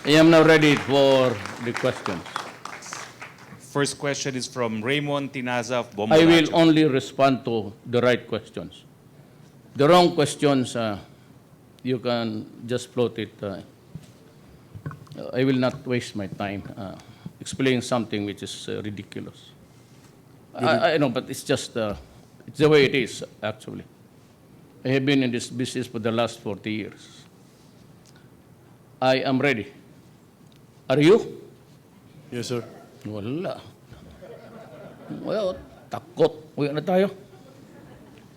I am now ready for the questions. First question is from Raymond Tinaza of I will Bomboracho. only respond to the right questions. The wrong questions, you can just float it. I will not waste my time explaining something which is ridiculous. I know, but it's just it's the way it is, actually. I have been in this business for the last 40 years. I am ready. Are you? Yes, sir. Wala. Well, takot. Uwi na tayo.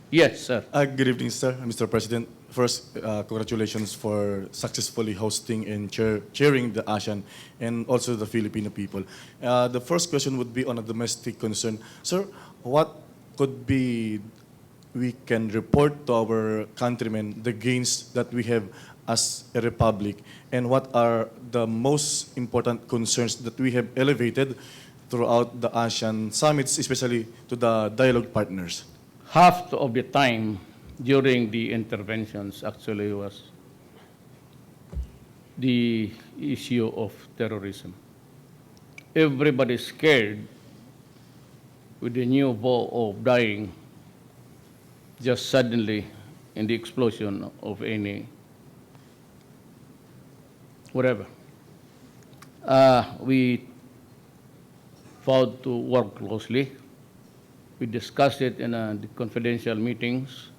Yes, sir. Good evening, sir, Mr. President. First, congratulations for successfully hosting and chairing the ASEAN and also the Filipino people. The first question would be on a domestic concern. Sir, what could be we can report to our countrymen the gains that we have as a republic, and what are the most important concerns that we have elevated throughout the ASEAN summits, especially to the dialogue partners? Half of the time during the interventions actually was the issue of terrorism. Everybody's scared with the new vow of dying just suddenly in the explosion of any whatever. We vowed to work closely. We discussed it in the confidential meetings.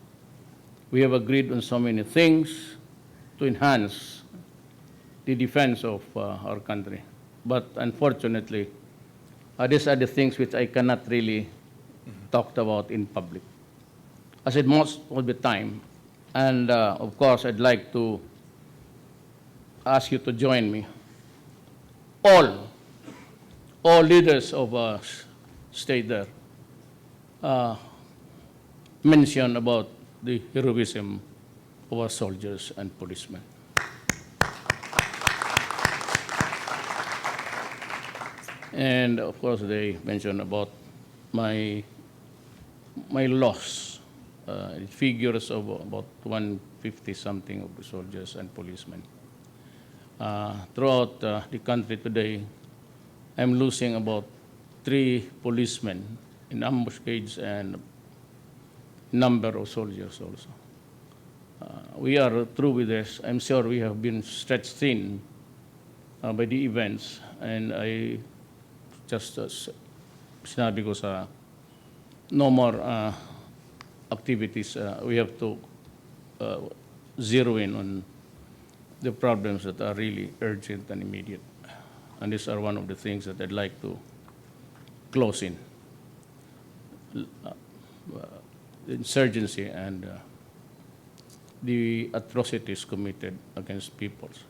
We have agreed on so many things to enhance the defense of our country. But unfortunately, these are the things which I cannot really talk about in public. I said most of the time, and of course I'd like to ask you to join me. All leaders of state there mention about the heroism of our soldiers and policemen. And of course, they mention about my loss. Figures of about 150 something of the soldiers and policemen. Throughout the country today, I'm losing about 3 policemen in ambuscades and number of soldiers also. We are through with this. I'm sure we have been stretched thin by the events, and I just sinabi ko sa no more activities. We have to zero in on the problems that are really urgent and immediate. And these are one of the things that I'd like to close in. Insurgency and the atrocities committed against peoples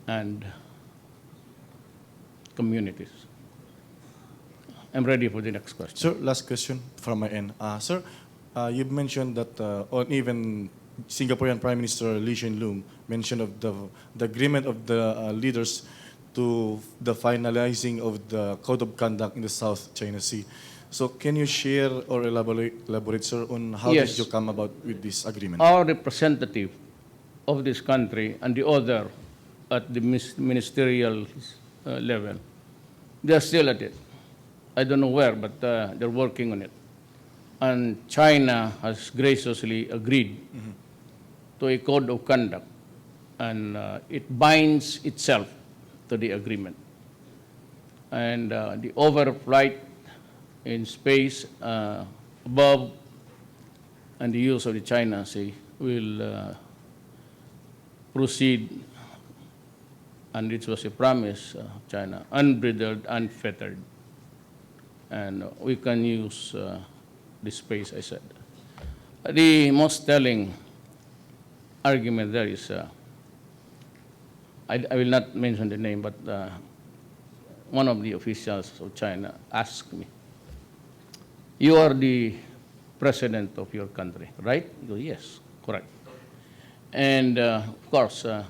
and communities. I'm ready for the next question. Sir, last question from my end. Sir, you've mentioned that, or even Singaporean Prime Minister Lee Hsien Loong mentioned of the agreement of the leaders to the finalizing of the Code of Conduct in the South China Sea. So can you share or elaborate, sir, on how Yes. did you come about with this agreement? Our representative of this country and the other at the ministerial level, they're still at it. I don't know where, but they're working on it. And China has graciously agreed to a code of conduct, and it binds itself to the agreement. And the overflight in space above and the use of the China Sea will proceed, and it was a promise of China, unbridled, unfettered. And we can use the space, I said. The most telling argument there is, I will not mention the name, but one of the officials of China asked me, "You are the president of your country, right?" I go, "Yes, correct." And of course, I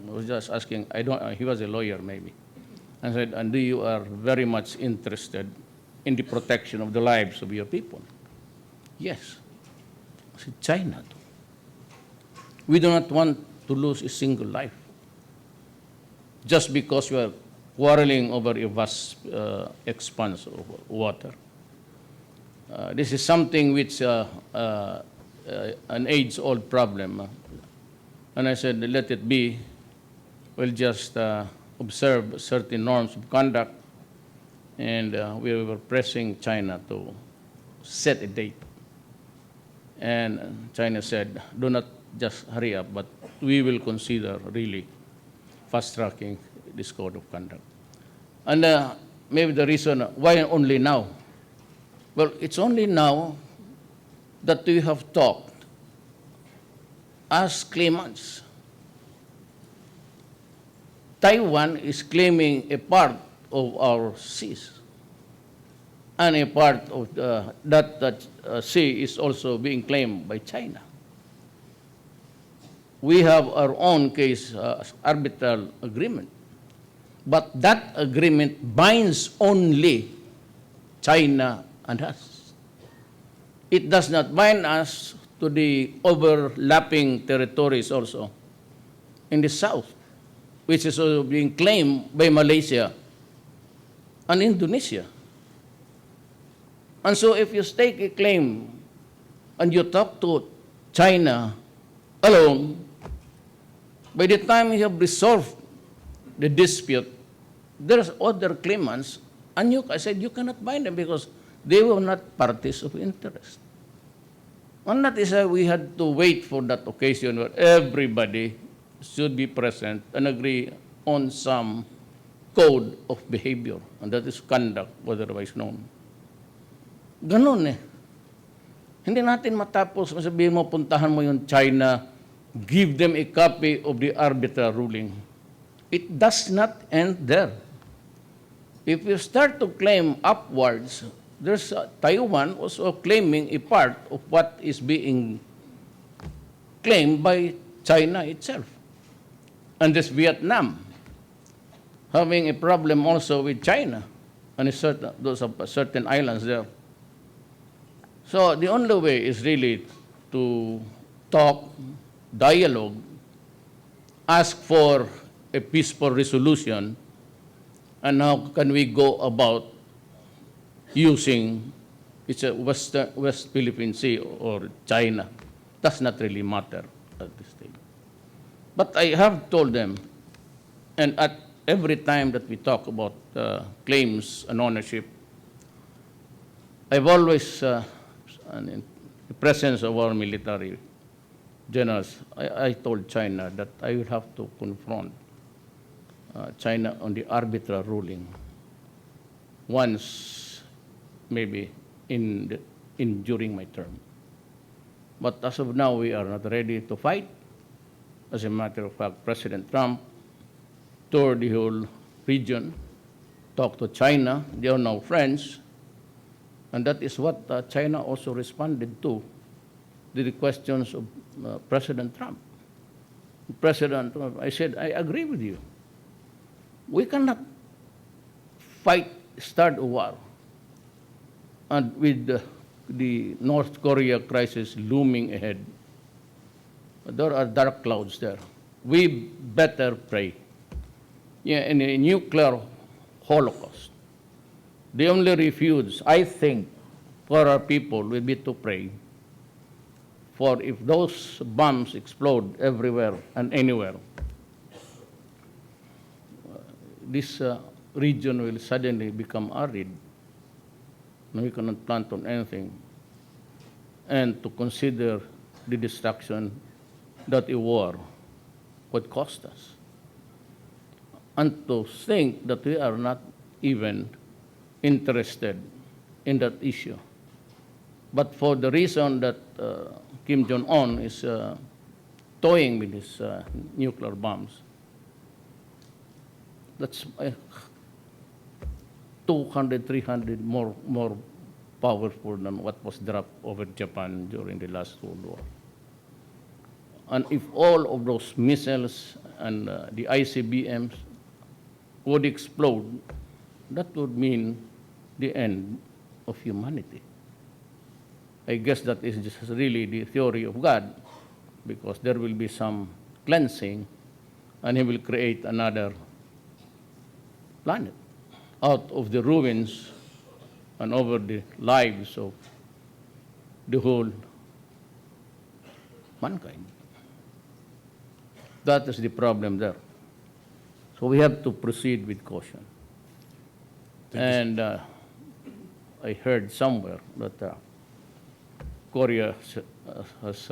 was just asking, he was a lawyer maybe. I said, "And you are very much interested in the protection of the lives of your people?" "Yes." I said, "China too. We do not want to lose a single life. just because we are quarreling over a vast expanse of water. This is something which an age-old problem. And I said, let it be. We'll just observe certain norms of conduct. And we were pressing China to set a date. And China said, do not just hurry up, but we will consider really fast-tracking this code of conduct. And maybe the reason, why only now? Well, it's only now that we have talked as claimants. Taiwan is claiming a part of our seas, and a part of that sea is also being claimed by China. We have our own case, arbitral agreement, but that agreement binds only China and us. It does not bind us to the overlapping territories also in the south, which is also being claimed by Malaysia and Indonesia. And so if you stake a claim and you talk to China alone, by the time you have resolved the dispute, there's other claimants, and I said you cannot bind them because they were not parties of interest. And that is why we had to wait for that occasion where everybody should be present and agree on some code of behavior, and that is conduct, otherwise known. Ganun eh. Hindi natin matapos, masabihin mo, puntahan mo yung China, give them a copy of the arbitral ruling. It does not end there. If you start to claim upwards, there's Taiwan also claiming a part of what is being claimed by China itself. And this Vietnam having a problem also with China and those certain islands there. So the only way is really to talk, dialogue, ask for a peaceful resolution, and how can we go about using it's a West Philippine Sea or China. Does not really matter at this stage. But I have told them, and at every time that we talk about claims and ownership, I've always, in the presence of our military generals, I told China that I will have to confront China on the arbitral ruling once, maybe during my term. But as of now, we are not ready to fight. As a matter of fact, President Trump toured the whole region, talked to China. They are now friends. And that is what China also responded to the questions of President Trump. President Trump, I said, I agree with you. We cannot start a war. And with the North Korea crisis looming ahead, there are dark clouds there. We better pray. Yeah, in a nuclear holocaust, the only refuge, I think, for our people will be to pray. For if those bombs explode everywhere and anywhere, this region will suddenly become arid. We cannot plant on anything. And to consider the destruction that a war would cost us. And to think that we are not even interested in that issue. But for the reason that Kim Jong-un is toying with his nuclear bombs, that's 200, 300 more powerful than what was dropped over Japan during the last World War. And if all of those missiles and the ICBMs would explode, that would mean the end of humanity. I guess that is just really the theory of God, because there will be some cleansing, and He will create another planet, out of the ruins and over the lives of the whole mankind. That is the problem there. So we have to proceed with caution. And I heard somewhere that Korea has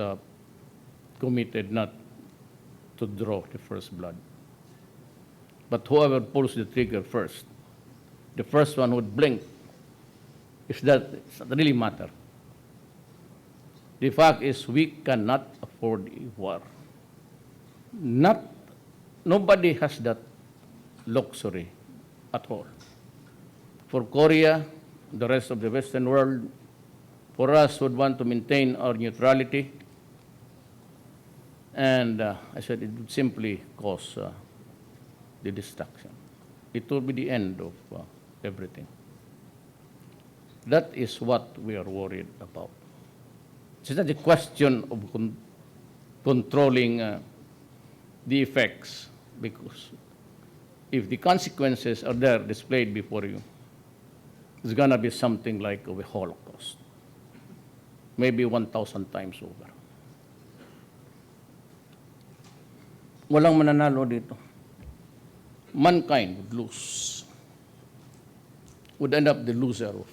committed not to draw the first blood. But whoever pulls the trigger first, the first one would blink. Is that it doesn't really matter. The fact is we cannot afford a war. Nobody has that luxury at all. For Korea, the rest of the Western world, for us would want to maintain our neutrality. And I said it would simply cause the destruction. It will be the end of everything. That is what we are worried about. It's not a question of controlling the effects, because if the consequences are there displayed before you, it's going to be something like a Holocaust, maybe 1,000 times over. Walang mananalo dito. Mankind would lose, would end up the loser of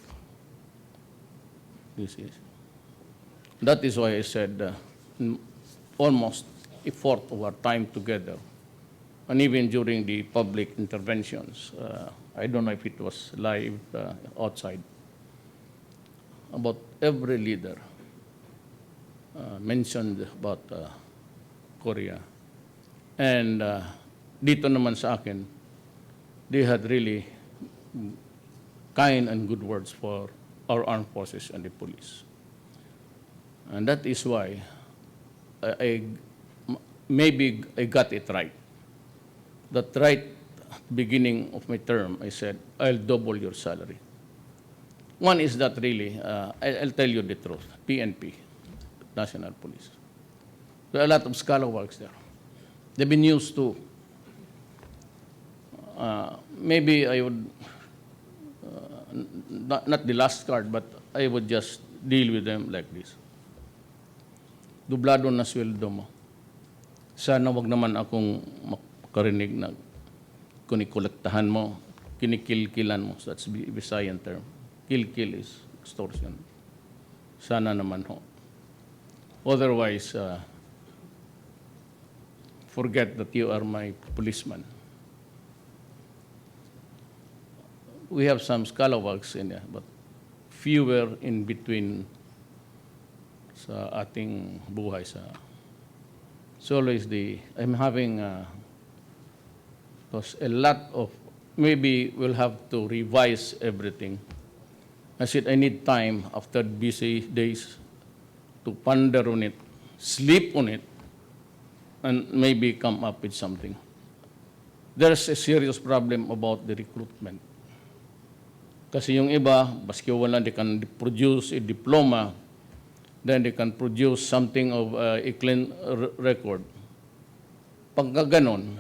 this is. That is why I said almost a fourth of our time together, and even during the public interventions, I don't know if it was live outside, about every leader mentioned about Korea. And dito naman sa akin, they had really kind and good words for our armed forces and the police. And that is why maybe I got it right. That right beginning of my term, I said, I'll double your salary. One is that really, I'll tell you the truth, PNP, National Police. There are a lot of scalawags there. They've been used to, maybe I would, not the last card, but I would just deal with them like this. Dublado na sweldo mo. Sana wag naman akong makarinig na kunikolektahan mo, kinikilkilan mo. So that's Visayan term. Kill is extortion. Sana naman ho. Otherwise, forget that you are my policeman. We have some scalawags in there, but fewer in between sa ating buhay sa. So always I'm having because a lot of, maybe we'll have to revise everything. I said I need time after busy days to ponder on it, sleep on it, and maybe come up with something. There's a serious problem about the recruitment. Kasi yung iba, baski wala, they can produce a diploma, then they can produce something of a clean record. Pagka ganon,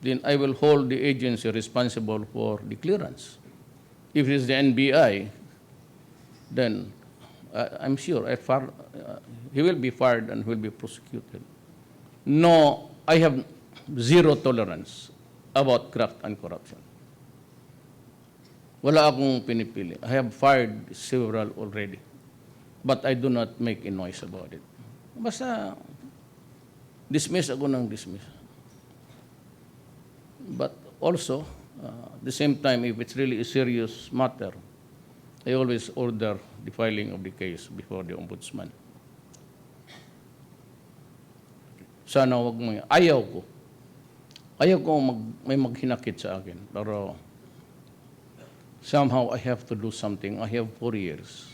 then I will hold the agency responsible for the clearance. If it is the NBI, then I'm sure he will be fired and will be prosecuted. No, I have zero tolerance about graft and corruption. Wala akong pinipili. I have fired several already. But I do not make a noise about it. Basta, dismiss ako ng dismiss. But also, at the same time, if it's really a serious matter, I always order the filing of the case before the ombudsman. Sana wag mo, ayaw ko may maghinakit sa akin. Pero somehow I have to do something. I have 4 years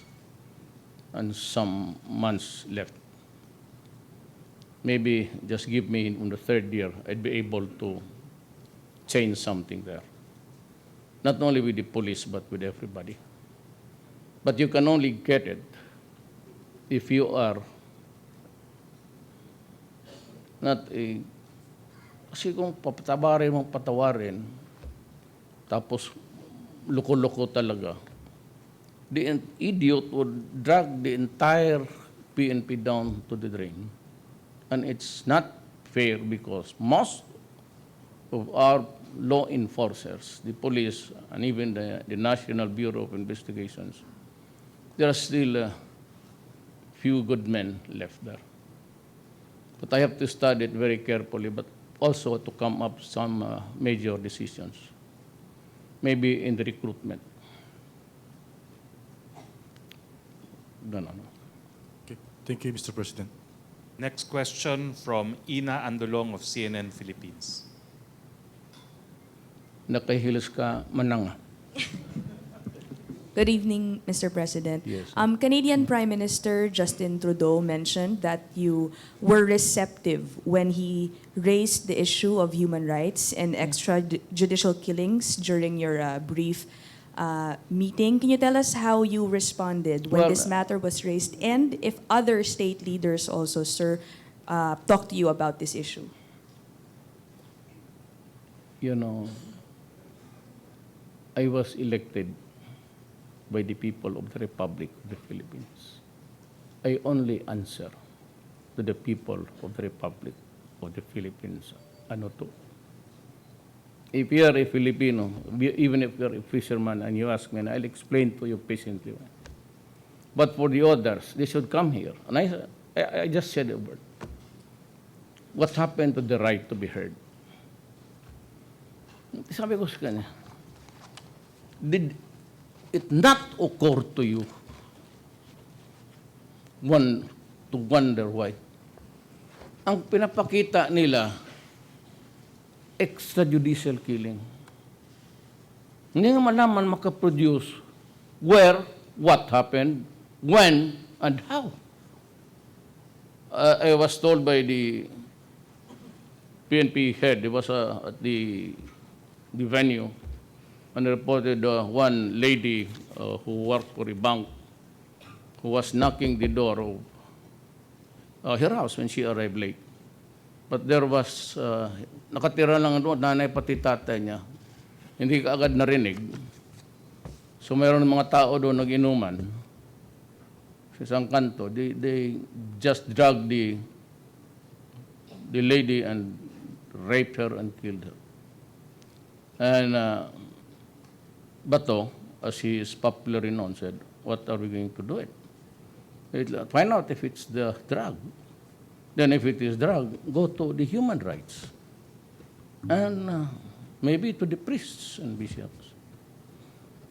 and some months left. Maybe just give me on the 3rd year, I'd be able to change something there. Not only with the police, but with everybody. But you can only get it if you are not a, kasi kung patawarin, tapos loko-loko talaga. The idiot would drag the entire PNP down to the drain. And it's not fair because most of our law enforcers, the police, and even the National Bureau of Investigations, there are still few good men left there. But I have to study it very carefully, but also to come up some major decisions, maybe in the recruitment. No. Okay. Thank you, Mr. President. Next question from Ina Andolong of CNN Philippines. Nakahilos ka, mananga. Good evening, Mr. President. Yes. Canadian Prime Minister Justin Trudeau mentioned that you were receptive when he raised the issue of human rights and extrajudicial killings during your brief meeting. Can you tell us how you responded when Well, this matter was raised, and if other state leaders also, sir, talked to you about this issue? You know, I was elected by the people of the Republic of the Philippines. I only answer to the people of the Republic of the Philippines. Ano to? If you are a Filipino, even if you are a fisherman and you ask me, and I'll explain to you patiently. But for the others, they should come here. And I just said a word. What happened to the right to be heard? Sabi ko sa kanya, did it not occur to you to wonder why? Ang pinapakita nila, extrajudicial killing. Hindi nga malaman makaproduce where, what happened, when, and how. I was told by the PNP head, it was at the venue, and reported one lady who worked for a bank who was knocking the door of her house when she arrived late. But there was, nakatira lang doon, nanay pati tatay niya. Hindi ka agad narinig. So mayroon mga tao doon nag-inuman sa isang kanto. They just dragged the lady and raped her and killed her. And Bato, as he is popularly known, said, what are we going to do it? Find out if it's the drug. Then if it is drug, go to the human rights. And maybe to the priests and bishops.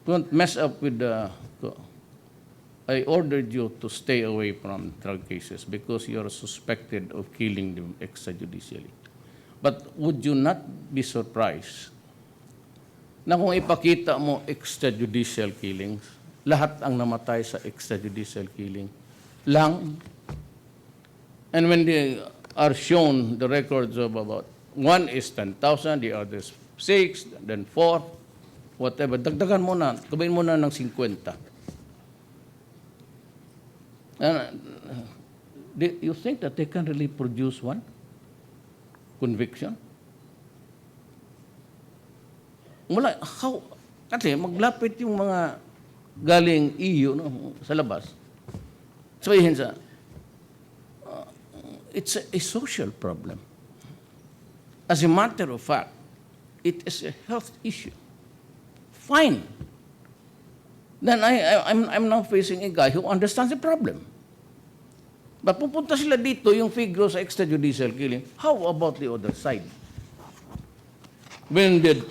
Don't mess up with the... I ordered you to stay away from drug cases because you are suspected of killing them extrajudicially. But would you not be surprised na kung ipakita mo extrajudicial killings, lahat ang namatay sa extrajudicial killing lang. And when they are shown the records of about one is 10,000, the other is 6, then 4, whatever, dagdagan mo na, gawin mo na ng 50. Do you think that they can really produce one conviction? Mula, how? Kasi maglapit yung mga galing EU no, sa labas. Sabihin sa, it's a social problem. As a matter of fact, it is a health issue. Fine. Then I'm now facing a guy who understands the problem. But pupunta sila dito yung figure sa extrajudicial killing. How about the other side? When did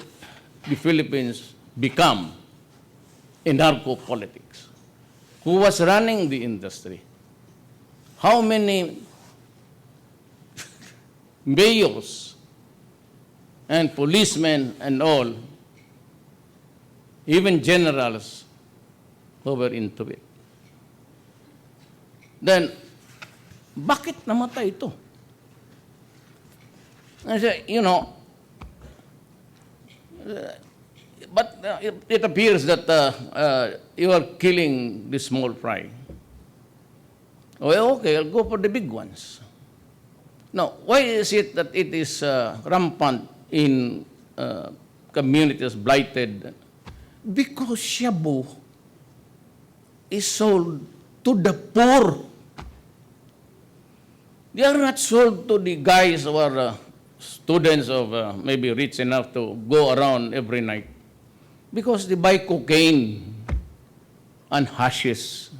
the Philippines become a narco-politics? Who was running the industry? How many mayors and policemen and all, even generals who were into it? Then, bakit namatay ito? I say, you know, but it appears that you are killing the small fry. Well, okay, I'll go for the big ones. Now, why is it that it is rampant in community is blighted because shabu is sold to the poor. They are not sold to the guys who are students of maybe rich enough to go around every night because they buy cocaine and hashish.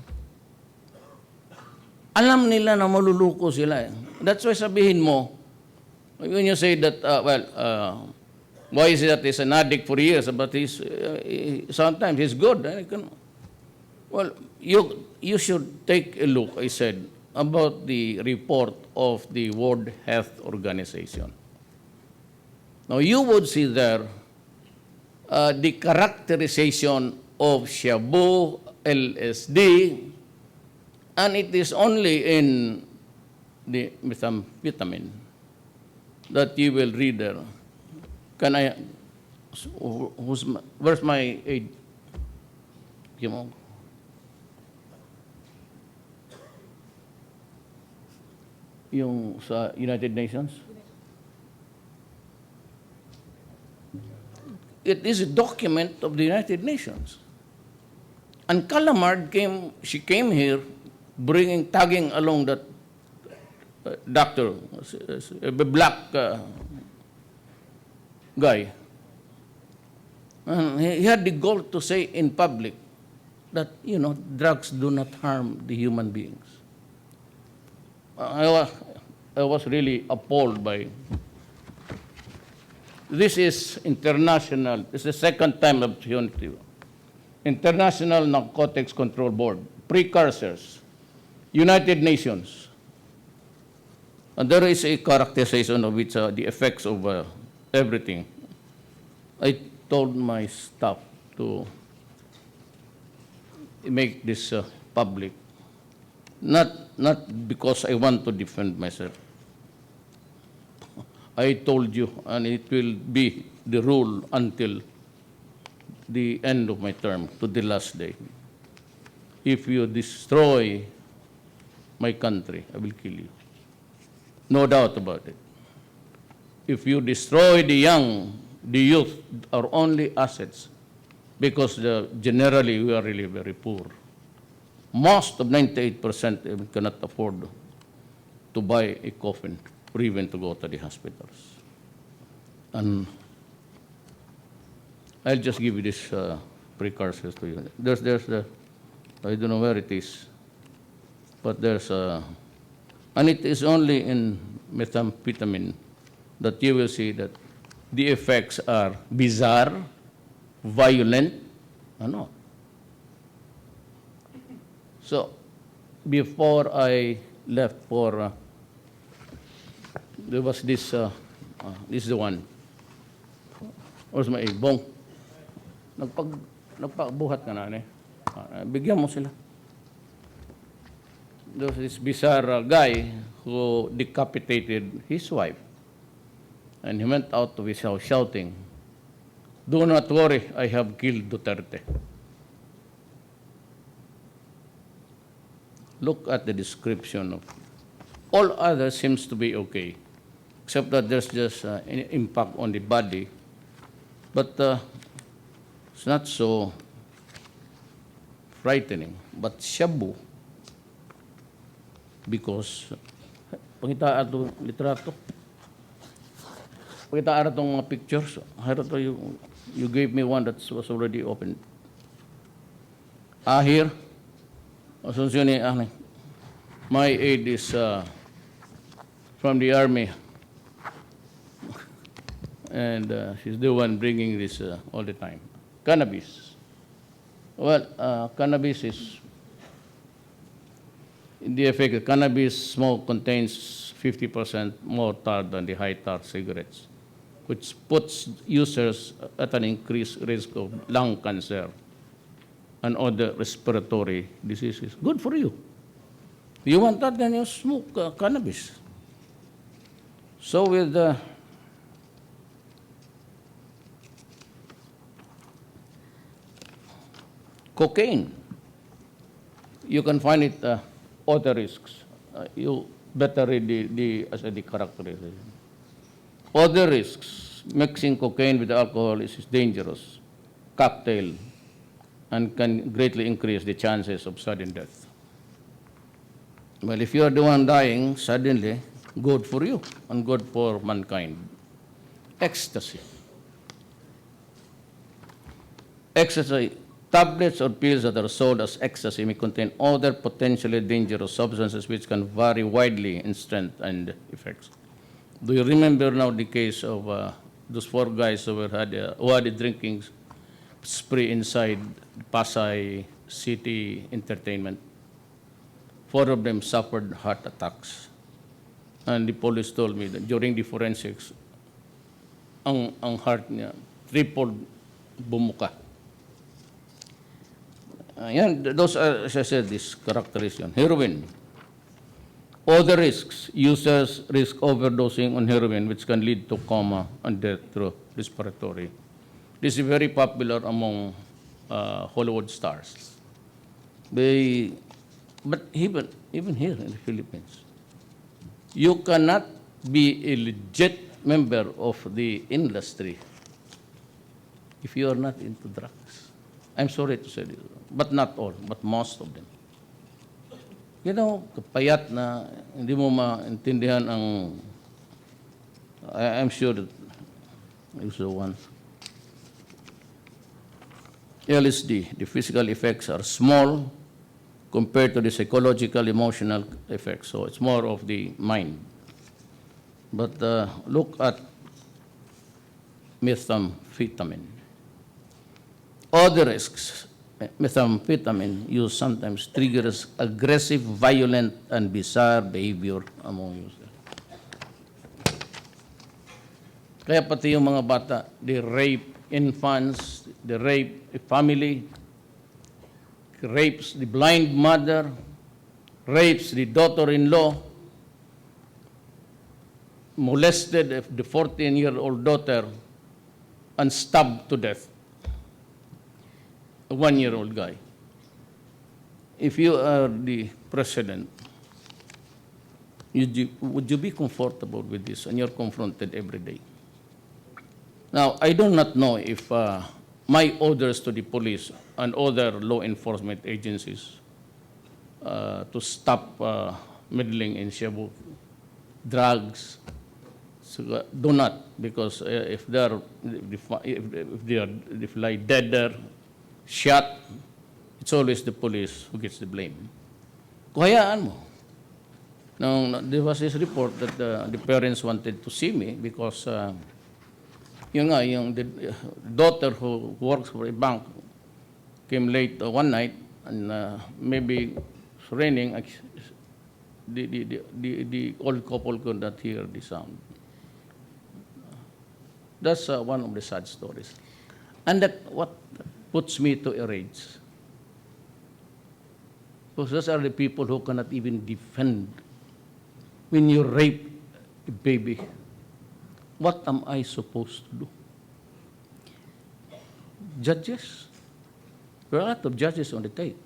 Alam nila na maluluko sila. That's why sabihin mo, when you say that, why is it that he's an addict for years, but sometimes he's good. Well, you should take a look, I said, about the report of the World Health Organization. Now, you would see there the characterization of shabu, LSD, and it is only in the methamphetamine that you will read there. Can I, where's my aid? Come on. Yung sa United Nations? It is a document of the United Nations. And Calamard she came here tagging along that doctor, a black guy. And he had the goal to say in public that, drugs do not harm the human beings. I was really appalled by. This is international. This is the second time of unity. International Narcotics Control Board, precursors, United Nations. And there is a characterization of which the effects of everything. I told my staff to make this public. Not because I want to defend myself. I told you, and it will be the rule until the end of my term, to the last day. If you destroy my country, I will kill you. No doubt about it. If you destroy the young, the youth, our only assets, because generally we are really very poor. Most of 98% cannot afford to buy a coffin or even to go to the hospitals. And I'll just give you this precursors to you. There's I don't know where it is, but there's and it is only in methamphetamine that you will see that the effects are bizarre, violent, ano. So, before I left for, there was this is the one. Where's my bong? Nagpagbuhat ka na, bigyan mo sila. There was this bizarre guy who decapitated his wife. And he went out of his house shouting, "Do not worry, I have killed Duterte." Look at the description of all others seems to be okay, except that there's just an impact on the body, but it's not so frightening. But shabu, because pangita ato litrato, pangita ato mga pictures. You gave me one that was already opened. Here. My aide is from the army, and she's the one bringing this all the time. Cannabis. Well, cannabis is, in the effect, cannabis smoke contains 50% more tar than the high tar cigarettes, which puts users at an increased risk of lung cancer and other respiratory diseases. Good for you. You want that, then you smoke cannabis. So with cocaine, you can find it other risks. You better read the characterization. Other risks, mixing cocaine with alcohol is dangerous cocktail and can greatly increase the chances of sudden death. Well, if you are the one dying suddenly, good for you and good for mankind. Ecstasy. Ecstasy, tablets or pills that are sold as ecstasy may contain other potentially dangerous substances which can vary widely in strength and effects. Do you remember now the case of those 4 guys who had a drinking spree inside Pasay City Entertainment? 4 of them suffered heart attacks. And the police told me that during the forensics, ang heart niya tripled bumuka. Those are, as I said, these characteristics. Heroin. Other risks, users risk overdosing on heroin, which can lead to coma and death through respiratory. This is very popular among Hollywood stars. But even here in the Philippines, you cannot be a legit member of the industry if you are not into drugs. I'm sorry to say this, but not all, but most of them. You know, kapayat na hindi mo maintindihan ang, I'm sure that you saw one. LSD, the physical effects are small compared to the psychological, emotional effects. So it's more of the mind. But look at methamphetamine. Other risks, methamphetamine use sometimes triggers aggressive, violent, and bizarre behavior among users. Kaya pati yung mga bata, they rape infants, they rape a family, rapes the blind mother, rapes the daughter-in-law, molested the 14-year-old daughter, and stabbed to death a 1-year-old guy. If you are the president, would you be comfortable with this? And you're confronted every day. Now, I do not know if my orders to the police and other law enforcement agencies to stop meddling in Cebu drugs, so, do not, because if they lie dead there, shot, it's always the police who gets the blame. Kuhayaan mo. Now, there was this report that the parents wanted to see me because yung the daughter who works for a bank came late one night and maybe it's raining. The old couple could not hear the sound. That's one of the sad stories. And that what puts me to a rage. Because those are the people who cannot even defend. When you rape a baby, what am I supposed to do? Judges. There are a lot of judges on the tape.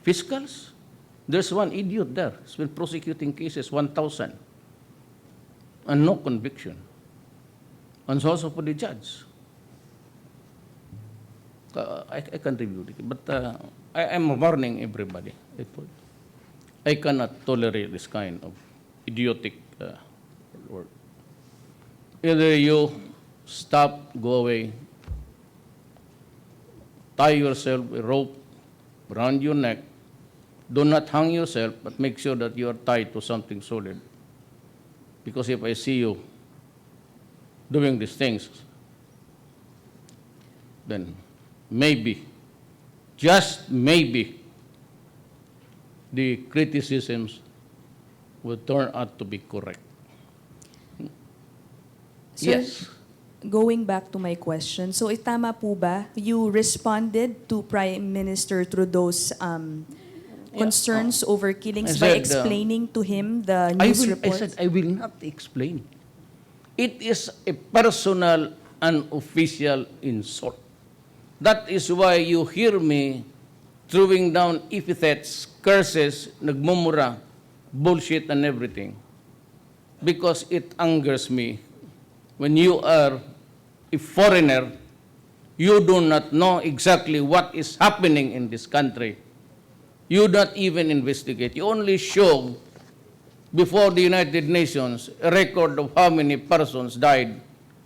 Fiscals. There's one idiot there. He's been prosecuting cases, 1,000. And no conviction. And so also for the judge. I can review it. But I am warning everybody. I cannot tolerate this kind of idiotic work. Either you stop, go away, tie yourself a rope around your neck. Do not hang yourself, but make sure that you are tied to something solid. Because if I see you doing these things, then maybe, just maybe, the criticisms will turn out to be correct. Sir, Yes. going back to my question, so tama po ba, you responded to Prime Minister Trudeau's concerns over killings by I said, explaining to him the news report? I said, I will not explain. It is a personal and official insult. That is why you hear me throwing down epithets, curses, nagmumura, bullshit and everything. Because it angers me when you are a foreigner, you do not know exactly what is happening in this country. You don't even investigate. You only show before the United Nations a record of how many persons died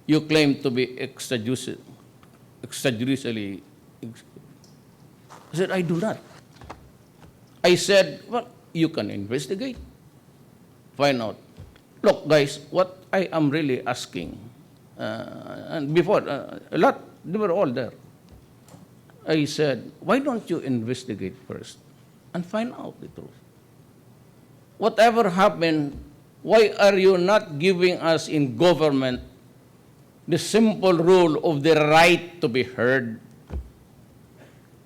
you claim to be extrajudicially. I said, I do not. I said, well, you can investigate, find out. Look, guys, what I am really asking, and before, a lot, they were all there. I said, why don't you investigate first and find out the truth? Whatever happened, why are you not giving us in government the simple rule of the right to be heard?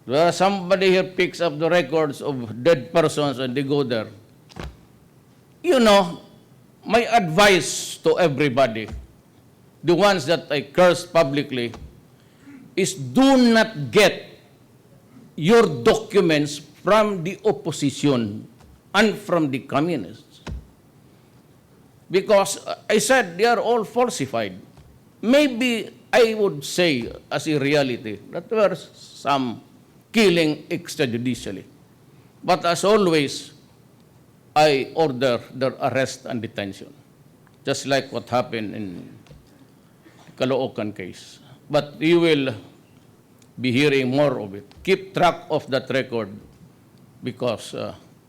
Well, somebody here picks up the records of dead persons and they go there. You know, my advice to everybody, the ones that I cursed publicly, is do not get your documents from the opposition and from the communists. Because I said they are all falsified. Maybe I would say as a reality that there were some killing extrajudicially. But as always, I order their arrest and detention, just like what happened in the Caloocan case. But you will be hearing more of it. Keep track of that record because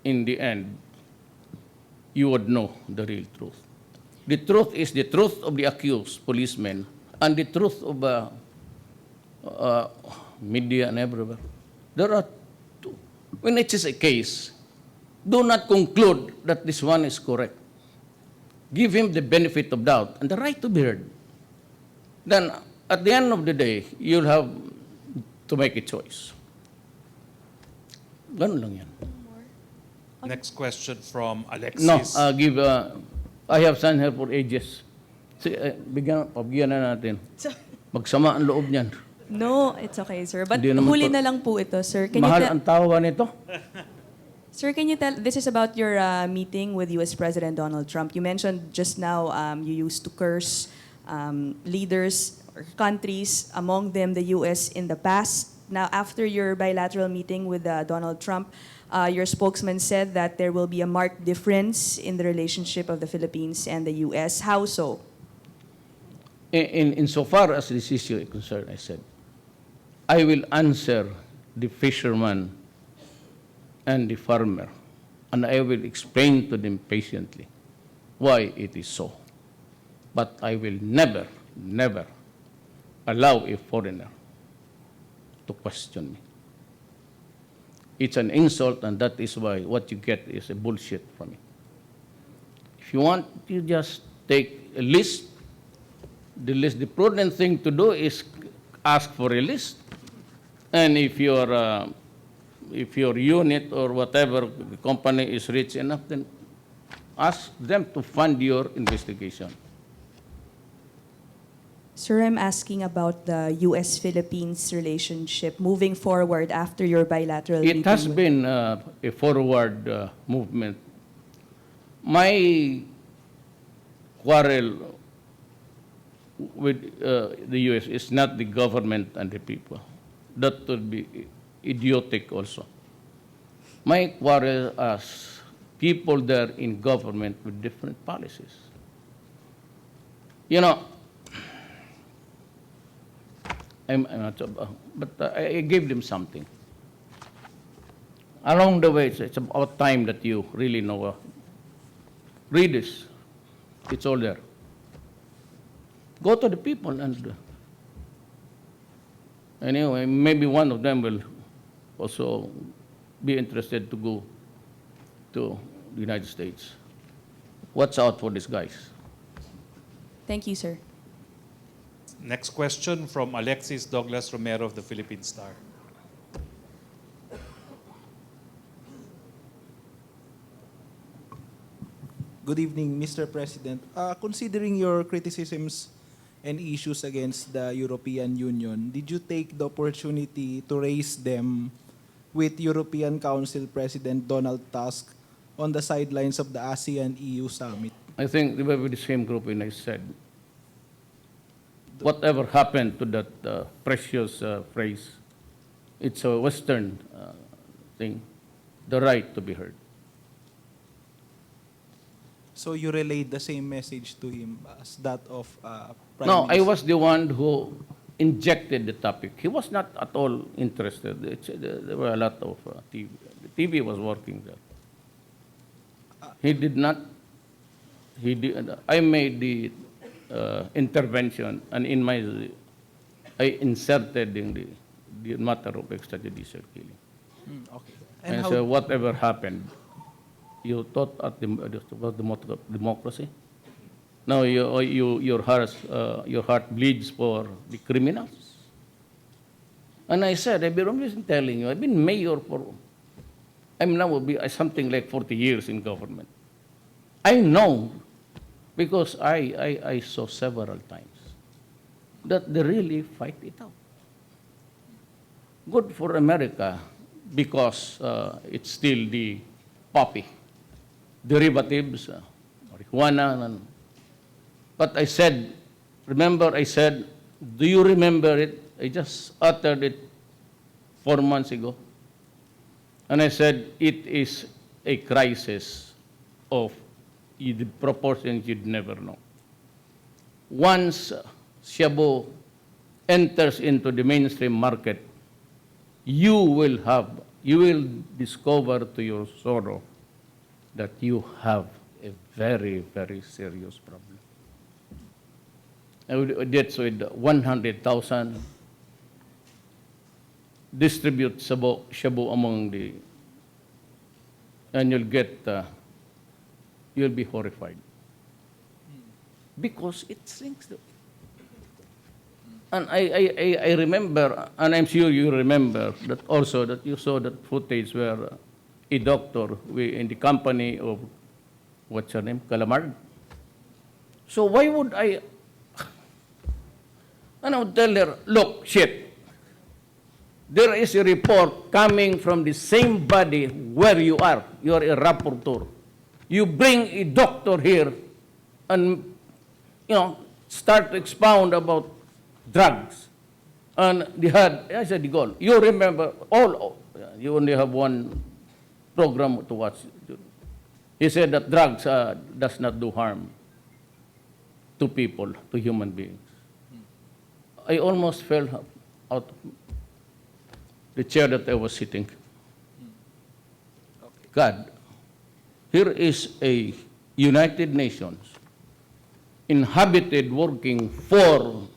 in the end, you would know the real truth. The truth is the truth of the accused policemen and the truth of media and everywhere. There are two. When it is a case, do not conclude that this one is correct. Give him the benefit of doubt and the right to be heard. Then, at the end of the day, you'll have to make a choice. Ganun lang yan. Next question from Alexis. No, I have signed her for ages. Pabigyan na natin. Magsama ang loob niyan. No, it's okay, sir. But Hindi naman huli to- na lang po ito, sir. Can Mahal you ang tawa nito. Sir, can you tell, this is about your meeting with U.S. President Donald Trump. You mentioned just now you used to curse leaders or countries, among them the U.S. in the past. Now, after your bilateral meeting with Donald Trump, your spokesman said that there will be a marked difference in the relationship of the Philippines and the U.S. How so? Insofar as this issue is concerned, I said, I will answer the fisherman and the farmer, and I will explain to them patiently why it is so. But I will never, never allow a foreigner to question me. It's an insult, and that is why what you get is a bullshit from me. If you want, you just take a list. The prudent thing to do is ask for a list. And if your unit or whatever company is rich enough, then ask them to fund your investigation. Sir, I'm asking about the U.S.-Philippines relationship moving forward after your bilateral meeting. It has been a forward movement. My quarrel with the U.S. is not the government and the people. That would be idiotic also. My quarrel as people there in government with different policies. You know, I'm not, but I gave them something. Along the way, it's about time that you really know. Read this. It's all there. Go to the people and anyway, maybe one of them will also be interested to go to the United States. Watch out for these guys. Thank you, sir. Next question from Alexis Douglas Romero of the Philippine Star. Good evening, Mr. President. Considering your criticisms and issues against the European Union, did you take the opportunity to raise them with European Council President Donald Tusk on the sidelines of the ASEAN-EU summit? I think they were with the same group when I said whatever happened to that precious phrase, it's a Western thing, the right to be heard. So you relayed the same message to him as that of Prime No, I Minister? was the one who injected the topic. He was not at all interested. There were a lot of TV. The TV was working there. He did not. He did. I made the intervention, and I inserted in the matter of extrajudicial killing. Okay. And how, so whatever happened, you thought about democracy. Now your heart bleeds for the criminals. And I said, I've been telling you, I've been mayor I'm now will be something like 40 years in government. I know, because I saw several times that they really fight it out. Good for America, because it's still the poppy derivatives, marijuana. But I said, remember I said, do you remember it? I just uttered it 4 months ago. And I said, it is a crisis of the proportions you'd never know. Once shabu enters into the mainstream market, you will discover to your sorrow that you have a very, very serious problem. I did so with 100,000, distribute shabu among and you'll be horrified. Because it sinks. And I remember, and I'm sure you remember that also, that you saw that footage where a doctor in the company of, what's her name, Calamard. So why would I, and I would tell her, look, shit, there is a report coming from the same body where you are a rapporteur. You bring a doctor here and, start to expound about drugs. And I said, Digol, you remember, you only have one program to watch. He said that drugs does not do harm to people, to human beings. I almost fell out of the chair that I was sitting. God, here is a United Nations inhabited, working for,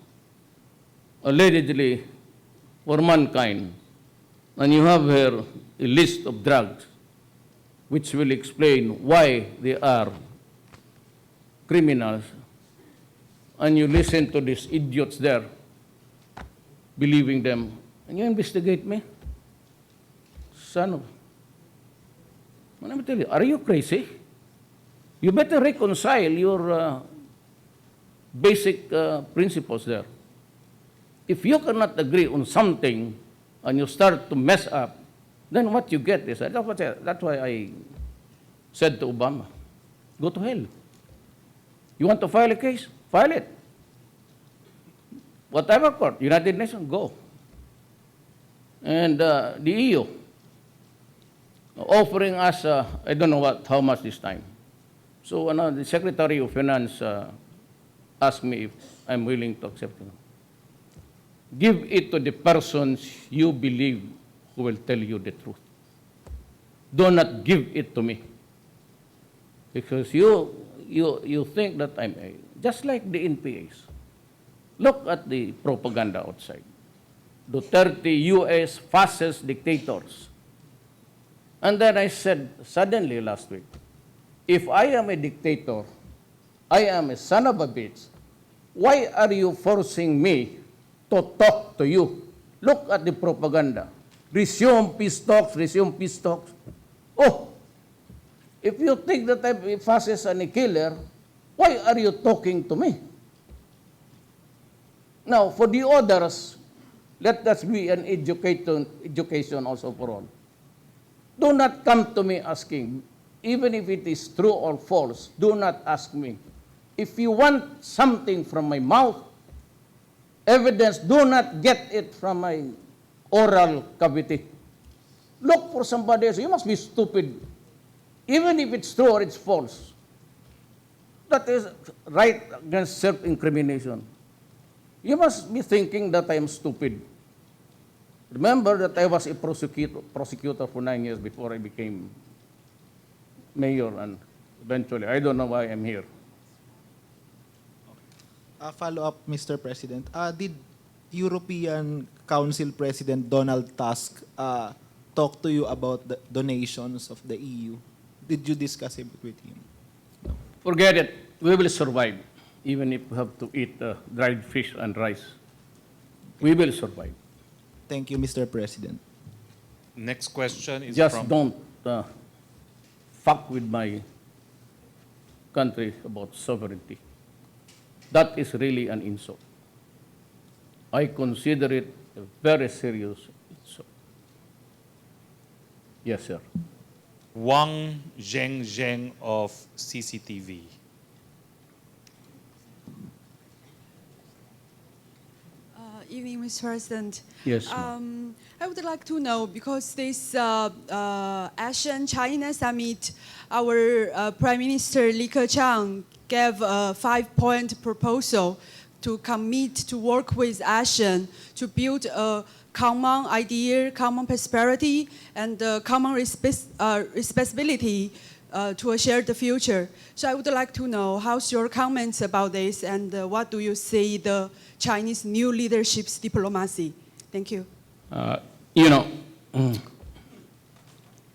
allegedly, for mankind, and you have here a list of drugs which will explain why they are criminals, and you listen to these idiots there, believing them, and you investigate me? Son of... Let me tell you, are you crazy? You better reconcile your basic principles there. If you cannot agree on something and you start to mess up, then what you get is, that's why I said to Obama, go to hell. You want to file a case? File it. Whatever court, United Nations, go. And the EU, offering us, I don't know how much this time. So the Secretary of Finance asked me if I'm willing to accept it. Give it to the persons you believe who will tell you the truth. Do not give it to me. Because you think that I'm just like the NPAs. Look at the propaganda outside. Duterte, U.S., fascist dictators. And then I said, suddenly last week, if I am a dictator, I am a son of a bitch, why are you forcing me to talk to you? Look at the propaganda. Resume peace talks, resume peace talks. Oh, if you think that I'm a fascist and a killer, why are you talking to me? Now, for the others, let us be an education also for all. Do not come to me asking, even if it is true or false, do not ask me. If you want something from my mouth, evidence, do not get it from my oral cavity. Look for somebody else. You must be stupid. Even if it's true or it's false. That is right against self-incrimination. You must be thinking that I am stupid. Remember that I was a prosecutor for 9 years before I became mayor, and eventually, I don't know why I'm here. Follow-up, Mr. President. Did European Council President Donald Tusk talk to you about the donations of the EU? Did you discuss it with him? Forget it. We will survive, even if we have to eat dried fish and rice. We will survive. Thank you, Mr. President. Next question is Just from... don't fuck with my country about sovereignty. That is really an insult. I consider it a very serious insult. Yes, sir. Wang Zheng of CCTV. Evening, Mr. President. Yes, ma'am. I would like to know, because this ASEAN-China summit, our Prime Minister Li Keqiang gave a 5-point proposal to commit to work with ASEAN to build a common idea, common prosperity, and common responsibility to a shared future. So I would like to know how's your comments about this, and what do you see the Chinese new leadership's diplomacy? Thank you. You know,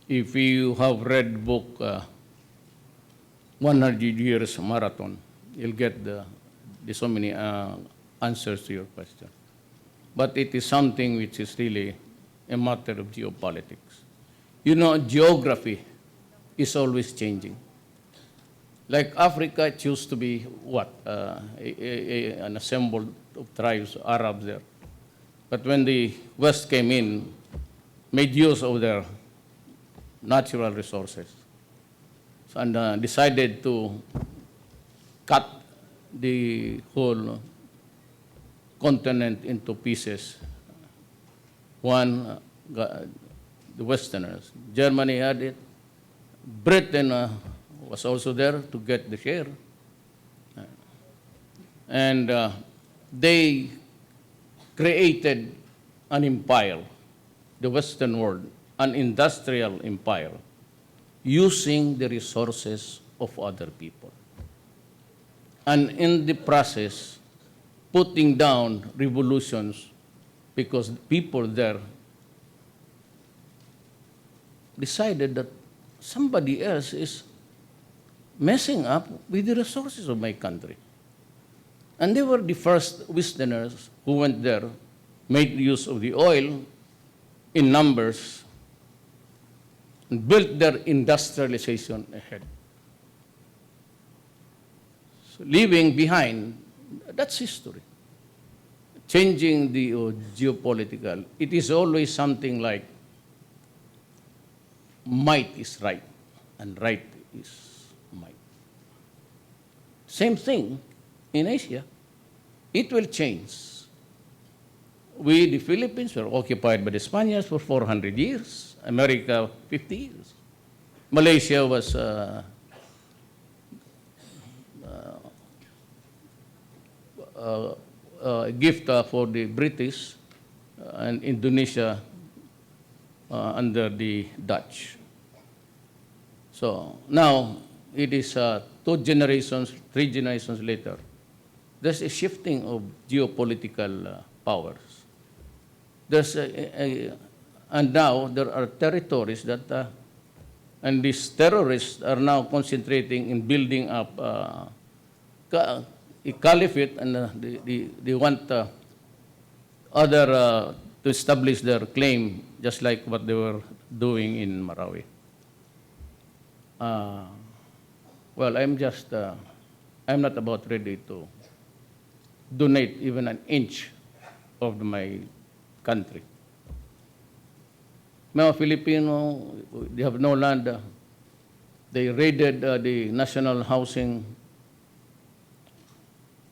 if you have read book 100 Years Marathon, you'll get the so many answers to your question. But it is something which is really a matter of geopolitics. You know, geography is always changing. Like Africa, it used to be what? An assembled of tribes, Arabs there. But when the West came in, made use of their natural resources, and decided to cut the whole continent into pieces. One, the Westerners. Germany had it. Britain was also there to get the share. And they created an empire, the Western world, an industrial empire, using the resources of other people. And in the process, putting down revolutions because people there decided that somebody else is messing up with the resources of my country. And they were the first Westerners who went there, made use of the oil in numbers, and built their industrialization ahead. So leaving behind, that's history. Changing the geopolitical, it is always something like might is right and right is might. Same thing in Asia. It will change. We, the Philippines, were occupied by the Spaniards for 400 years. America, 50 years. Malaysia was a gift for the British, and Indonesia under the Dutch. So now it is 2 generations, 3 generations later. There's a shifting of geopolitical powers. There's and now there are territories that, and these terrorists are now concentrating in building up a caliphate, and they want other to establish their claim, just like what they were doing in Marawi. Well, I'm not about ready to donate even an inch of my country. Mga Filipino, they have no land. They raided the National Housing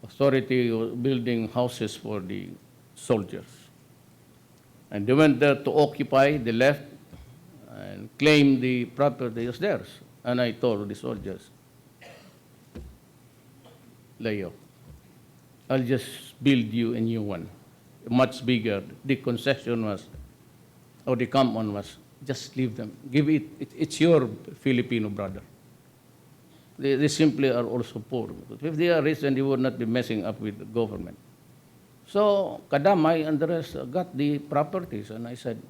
authority was building houses for the soldiers. And they went there to occupy, they left and claimed the property as theirs. And I told the soldiers, Leo, I'll just build you a new one, much bigger. The concession was, or the common was, just leave them. Give it, it's your Filipino brother. They simply are also poor. If they are rich, then they would not be messing up with the government. So Kadamay and the rest got the properties, and I said,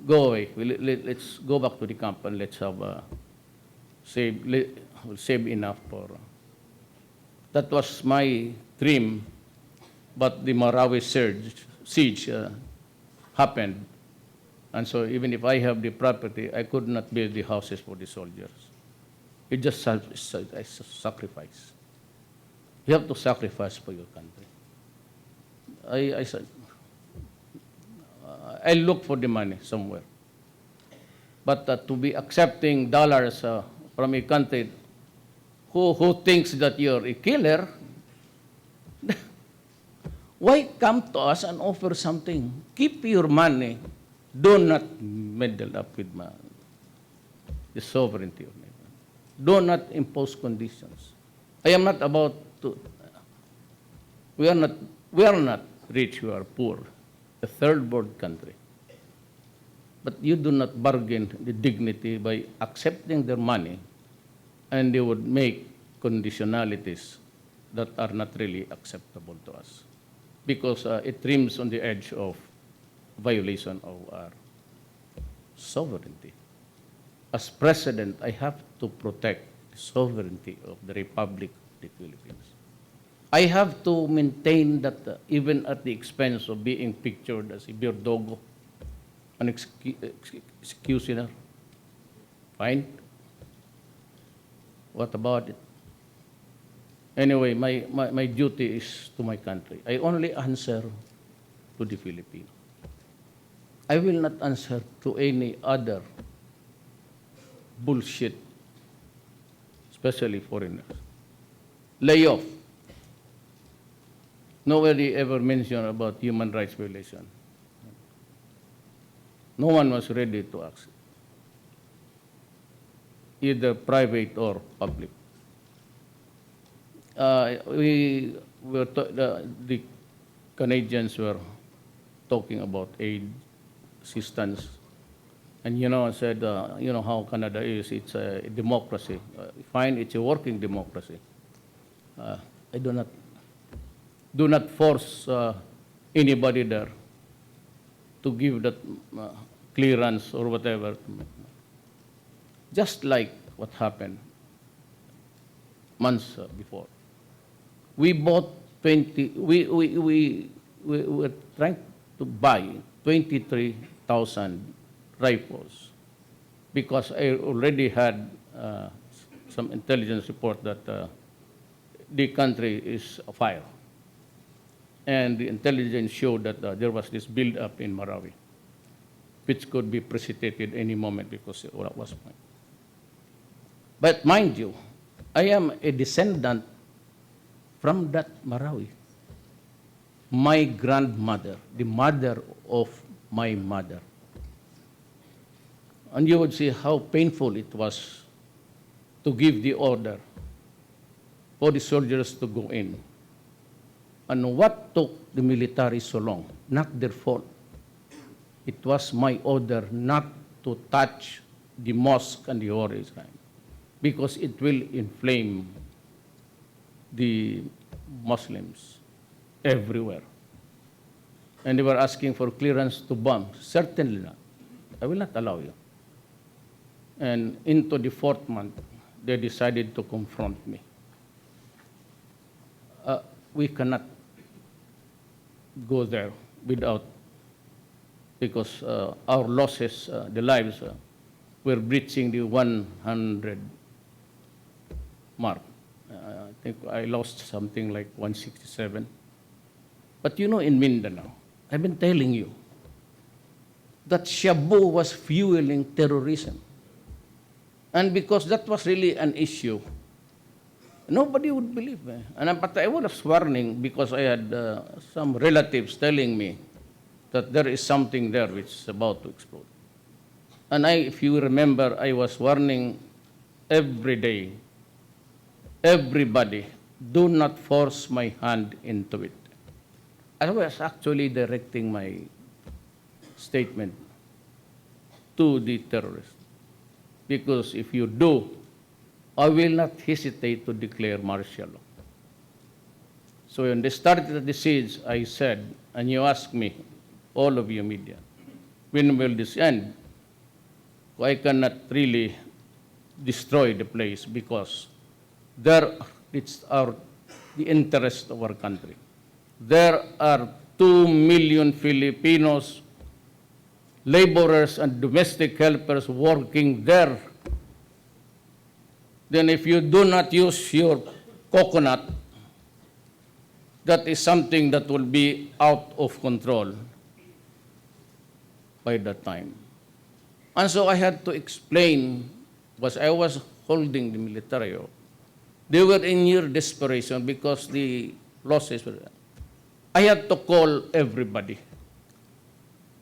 go away. Let's go back to the camp and let's have save enough for. That was my dream, but the Marawi siege happened, and so even if I have the property, I could not build the houses for the soldiers. It just a sacrifice. You have to sacrifice for your country. I said, I look for the money somewhere. But to be accepting dollars from a country who thinks that you're a killer, why come to us and offer something? Keep your money. Do not meddle up with the sovereignty of nation. Do not impose conditions. I am not about to. We are not rich. We are poor. A third world country. But you do not bargain the dignity by accepting their money, and they would make conditionalities that are not really acceptable to us, because it trims on the edge of violation of our sovereignty. As president, I have to protect the sovereignty of the Republic of the Philippines. I have to maintain that even at the expense of being pictured as a birdogo, an executioner. Fine. What about it? Anyway, my duty is to my country. I only answer to the Filipino. I will not answer to any other bullshit, especially foreigners. Lay off. Nobody ever mentioned about human rights violation. No one was ready to ask, either private or public. The Canadians were talking about aid, assistance, and I said, how Canada is. It's a democracy. Fine, it's a working democracy. I do not force anybody there to give that clearance or whatever. Just like what happened months before. We bought we were trying to buy 23,000 rifles because I already had some intelligence report that the country is afire. And the intelligence showed that there was this build-up in Marawi, which could be precipitated any moment because it was fine. But mind you, I am a descendant from that Marawi. My grandmother, the mother of my mother. And you would see how painful it was to give the order for the soldiers to go in. And what took the military so long? Not their fault. It was my order not to touch the mosque and the Holy Shrine because it will inflame the Muslims everywhere. And they were asking for clearance to bomb. Certainly not. I will not allow you. And into the 4th month, they decided to confront me. We cannot go there without, because our losses, the lives, were breaching the 100 mark. I think I lost something like 167. But in Mindanao, I've been telling you that Shabu was fueling terrorism. And because that was really an issue, Nobody would believe me. But I was warning because I had some relatives telling me that there is something there which is about to explode. And if you remember, I was warning every day, everybody, do not force my hand into it. I was actually directing my statement to the terrorists. Because if you do, I will not hesitate to declare martial law. So when they started the siege, I said, and you asked me, all of you media, when will this end? I cannot really destroy the place because there it's the interest of our country. There are 2 million Filipinos, laborers and domestic helpers working there. Then if you do not use your coconut, that is something that will be out of control by that time. And so I had to explain, because I was holding the military. They were in near desperation because the losses were. I had to call everybody.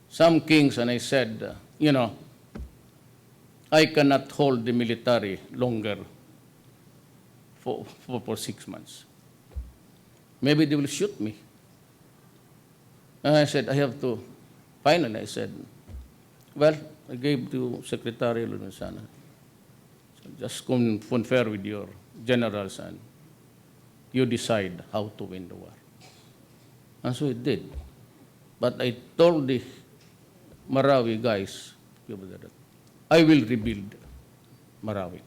Some kings, and I said, I cannot hold the military longer for 6 months. Maybe they will shoot me. And I said, I have to. Finally, I said, well, I gave to Secretary Lunasana. So just confer with your generals and you decide how to win the war. And so it did. But I told the Marawi guys, I will rebuild Marawi.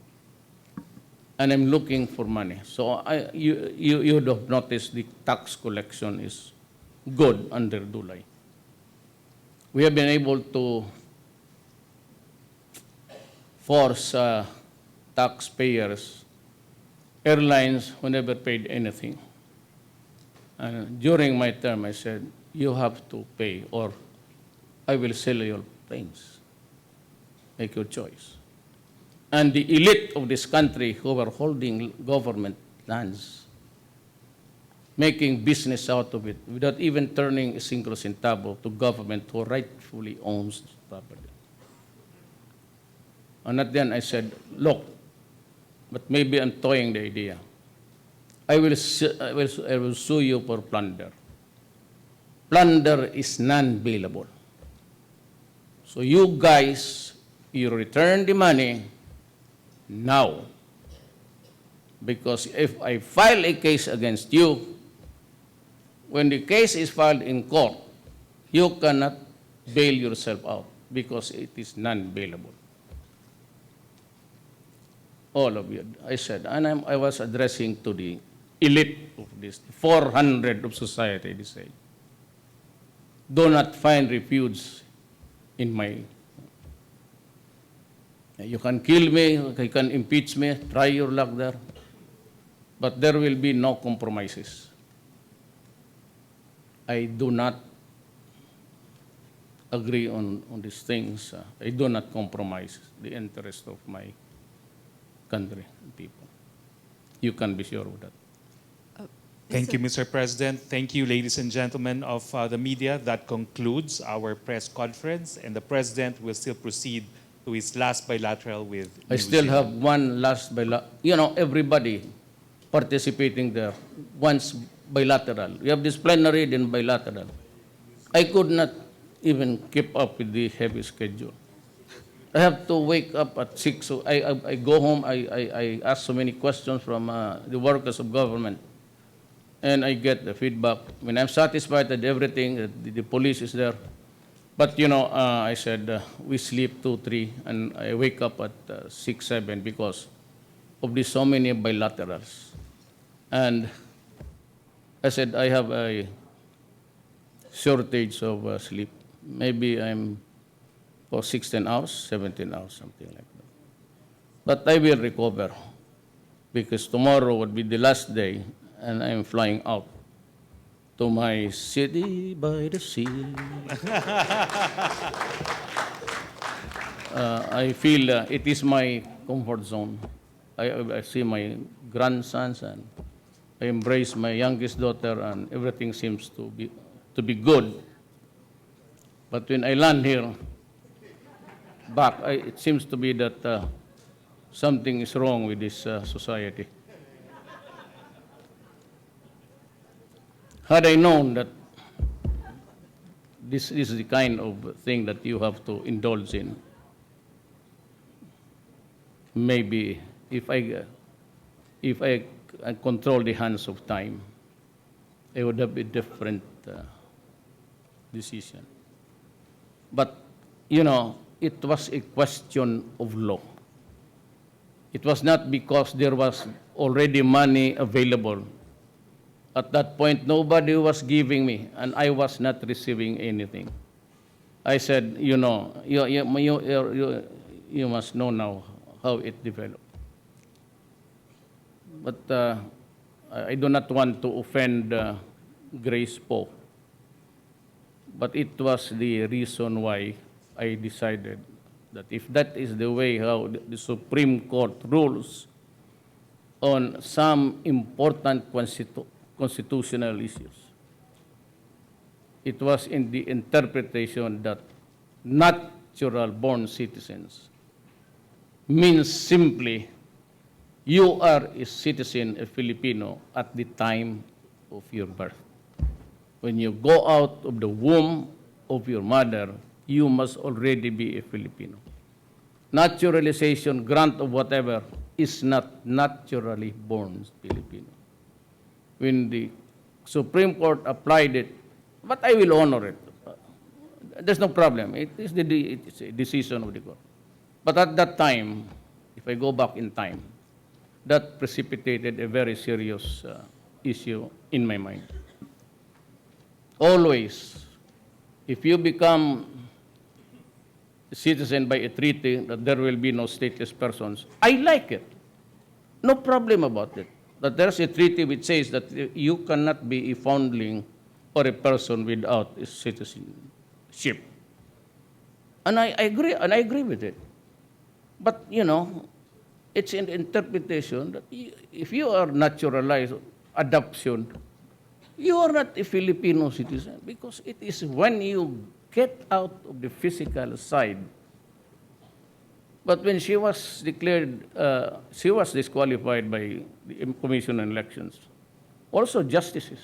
And I'm looking for money. So you would have noticed the tax collection is good under Dulay. We have been able to force taxpayers, airlines who never paid anything. And during my term, I said, you have to pay or I will sell your planes. Make your choice. And the elite of this country who were holding government lands, making business out of it without even turning a single centavo to government who rightfully owns property. And at then I said, look, but maybe I'm toying the idea. I will sue you for plunder. Plunder is non-bailable. So you guys, you return the money now. Because if I file a case against you, when the case is filed in court, you cannot bail yourself out because it is non-bailable. All of you, I said, and I was addressing to the elite of this, 400 of society, they say. Do not find refuge in my. You can kill me, you can impeach me, try your luck there, but there will be no compromises. I do not agree on these things. I do not compromise the interest of my country and people. You can be sure of that. Thank you, Mr. President. Thank you, ladies and gentlemen of the media. That concludes our press conference, and the President will still proceed to his last bilateral with I New still have Zealand. one last bilateral. Everybody participating there wants bilateral. We have this plenary, then bilateral. I could not even keep up with the heavy schedule. I have to wake up at 6. So I go home, I ask so many questions from the workers of government. And I get the feedback. When I'm satisfied that everything, the police is there. But, I said, we sleep 2, 3, and I wake up at 6, 7 because of the so many bilaterals. And I said, I have a shortage of sleep. Maybe I'm for 16 hours, 17 hours, something like that. But I will recover because tomorrow would be the last day and I'm flying out to my city by the sea. I feel it is my comfort zone. I see my grandsons, and I embrace my youngest daughter, and everything seems to be good. But when I land here, it seems to be that something is wrong with this society. Had I known that this is the kind of thing that you have to indulge in, maybe if I control the hands of time, it would have a different decision. But, you know, it was a question of law. It was not because there was already money available. At that point, nobody was giving me, and I was not receiving anything. I said, you know, you must know now how it developed. But I do not want to offend Grace Poe. But it was the reason why I decided that if that is the way how the Supreme Court rules on some important constitutional issues, it was in the interpretation that natural-born citizens means simply you are a citizen, a Filipino, at the time of your birth. When you go out of the womb of your mother, you must already be a Filipino. Naturalization, grant of whatever, is not naturally born Filipino. When the Supreme Court applied it, but I will honor it. There's no problem. It's a decision of the court. But at that time, if I go back in time, that precipitated a very serious issue in my mind. Always, if you become a citizen by a treaty that there will be no stateless persons, I like it. No problem about it. That there's a treaty which says that you cannot be a foundling or a person without a citizenship. And I agree with it. But, you know, it's an interpretation that if you are naturalized, adoption, you are not a Filipino citizen, because it is when you get out of the physical side. But when she was declared, she was disqualified by the Commission on Elections, also justices.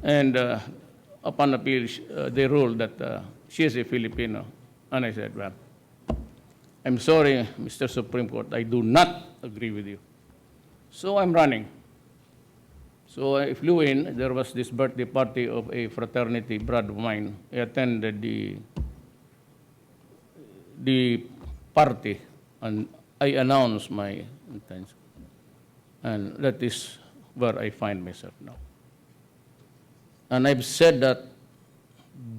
And upon appeal, they ruled that she is a Filipino. And I said, well, I'm sorry, Mr. Supreme Court, I do not agree with you. So I'm running. So I flew in. There was this birthday party of a fraternity brother of mine. I attended the party, and I announced my intention. And that is where I find myself now. And I've said that,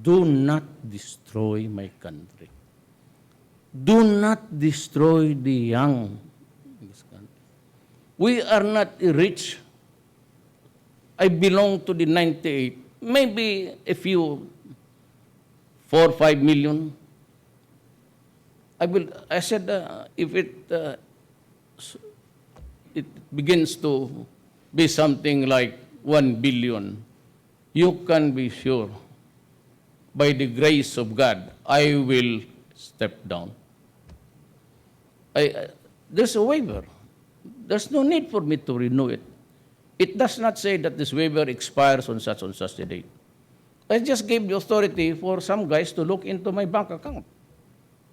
do not destroy my country. Do not destroy the young in this country. We are not rich. I belong to the 98. Maybe a few, 4 or 5 million. I said, if it begins to be something like 1 billion, you can be sure, by the grace of God, I will step down. There's a waiver. There's no need for me to renew it. It does not say that this waiver expires on such a date. I just gave the authority for some guys to look into my bank account.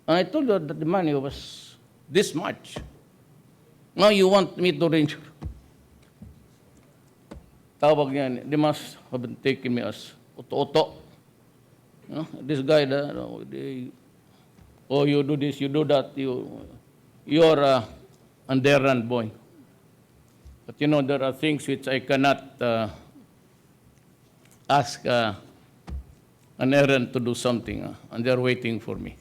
And I told you that the money was this much. Now you want me to renew. Tawag yan, they must have been taking me as oto-oto. You know, this guy, oh, you do this, you do that, you're an errand boy. But you know, there are things which I cannot ask an errand to do something, and they're waiting for me.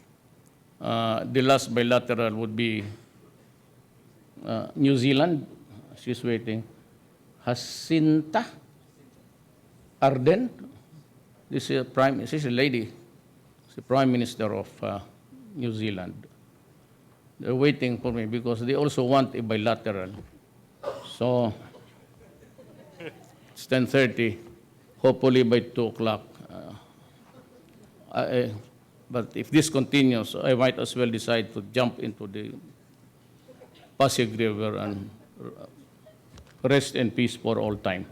The last bilateral would be New Zealand. She's waiting. Jacinta Ardern. This is a lady. She's the Prime Minister of New Zealand. They're waiting for me because they also want a bilateral. So it's 10:30. Hopefully by 2 o'clock. But if this continues, I might as well decide to jump into the Pasig River and rest in peace for all time.